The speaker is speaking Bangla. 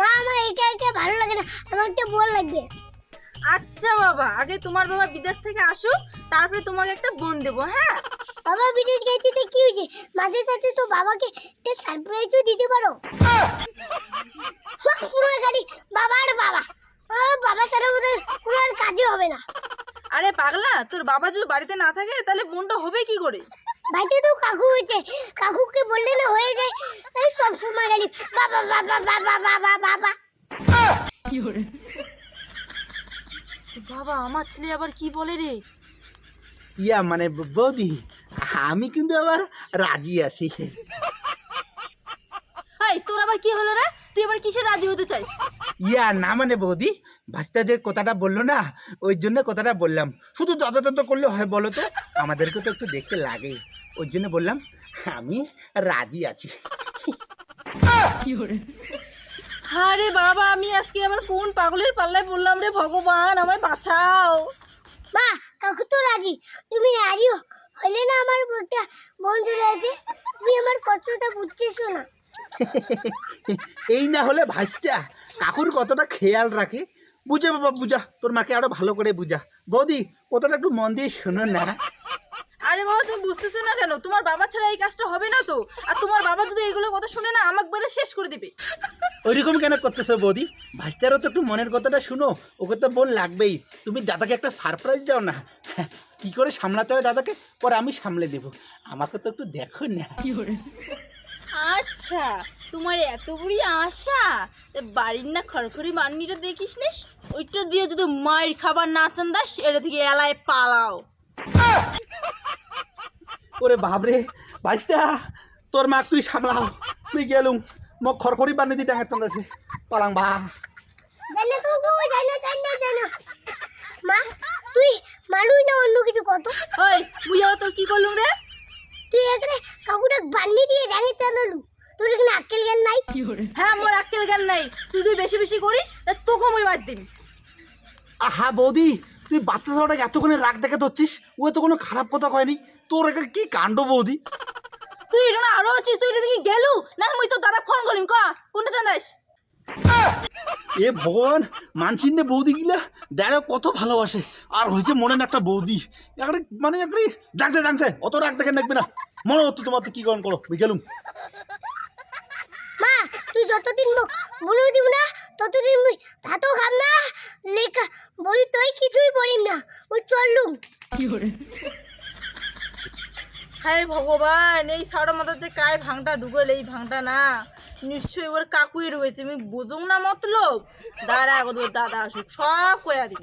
মা আমার একা একা ভালো লাগে না, আমার একটা বোন লাগবে। আচ্ছা বাবা, আগে তোমার বাবা বিদেশ থেকে আসুক, তারপরে তোমাকে একটা বোন দেবো। হ্যাঁ বাবা বিদেশ গেছে তো কি হয়েছে, মাঝে সাথে তো বাবাকে একটা সারপ্রাইজও দিতে পারো। সব সময় গাড়ি বাবা আর বাবা, বাবা ছাড়া বোধহয় কোনো আর কাজই হবে না। আরে পাগলা, তোর বাবা যদি বাড়িতে না থাকে তাহলে বোনটা হবে কি করে? বাড়িতে তো কাকু হয়েছে, কাকুকে বললে না হয়ে যায়। এই সব সময় গাড়ি বাবা বাবা বাবা বাবা বাবা। বাবা, আমার ছেলে আবার কি বলে রে? ইয়া মানে বৌদি, আমি কিন্তু আবার রাজি আছি। এই তোর আবার কি হলো রে? তুই আবার কিসে রাজি হতে চাস? ইয়া না মানে বৌদি, ভাস্তা যে কথাটা বললো না, ওই জন্য কথাটা বললাম। শুধু দাদা দাদা করলে হয় বলো তো, আমাদেরকে তো একটু দেখতে লাগে, ওই জন্য বললাম আমি রাজি আছি। আরে বাবা, আমি আজকে আবার কোন পাগলের পাল্লায় পড়লাম রে ভগবান, আমায় বাঁচাও। মা কাকু তো রাজি, তুমি রাজি হলে না আমার একটা বোন চলে আছে। তুমি আমার কষ্টটা বুঝতেছো না। এই না হলে ভাস্তা কাকুর কতটা খেয়াল রাখে। বুঝা বাবা বুঝা, তোর মাকে আরো ভালো করে বুঝা। বৌদি কতটা একটু মন দিয়ে শোনো না। আরে বাবা, তুমি বুঝতেছো না কেন? তোমার বাবা ছাড়া এই কাজটা হবে না তো। আর তোমার বাবা যদি এগুলো কথা শুনে না, আমাকে বলে শেষ করে দিবে। ওইরকম কেন করতেছো বৌদি? ভাস্তারও তো একটু মনের কথাটা শুনো, ওকে তো বোন লাগবেই। তুমি দাদাকে একটা সারপ্রাইজ দাও না। কি করে সামলাতে হয় দাদাকে, পরে আমি সামলে দেবো। আমাকে তো একটু দেখো না। আচ্ছা, তোমার এত বড় আশা? বাড়ির না খড়খড়ি মান্নিটা দেখিস নিস, ওইটা দিয়ে যদি মায়ের খাবার না চান দাস, এটা থেকে এলায় পালাও। ওরে বাবরে ভাস্তা, তোর মা তুই সামলাও, তুই গেলুম মোক খড়খড়ি বানিয়ে দি ডাঙার চন্দাছে পালাং বা। জানো তো গো, জানো মা, তুই মানুষ না অন্য কিছু কত। ওই বুঝাও, তোর কি করলুম রে? তুই এখানে কাকুটা বান্নি দিয়ে জাঙে চালালু, তোর এখানে আক্কেল জ্ঞান নাই। হ্যাঁ, মোর আক্কেল জ্ঞান নাই। তুই যদি বেশি বেশি করিস তা তোকে আমি মার দিম। আহা বৌদি, তুই বাচ্চা ছেলেটাকে এতক্ষণে রাগ দেখে ধরছিস, ও তো কোনো খারাপ কথা কয়নি। তোর এখানে কি কাণ্ড বৌদি। তুই এটা না আরো আছিস, তুই এটা থেকে গেলু না, মুই তো দাদা ফোন করিম। ক কোনটা চান দাস? এ ভগবান, মানছিনে বৌদি গিলা দেখো কত ভালোবাসে, আর হয়েছে মনে না একটা বৌদি একটা মানে একটা জাংছে জাংছে, অত রাগ দেখে নাকবে না। মনে হতো তোমার তো কি করেন করো, গেলুম। মা তুই যতদিন বলে দিব না ততদিন মুই ভাতও খাম না, লেখা বই তুই কিছুই পড়িম না, ওই চললুম। হ্যাঁ ভগবান, এই সাড়া মাথার যে কায় ভাঙটা ঢুকল, এই ভাঙটা না নিশ্চয়ই ওর কাকুই রয়েছে। আমি বুঝুম না মতলব। দাঁড়া, দাদা আসুক সব কয়া দিন।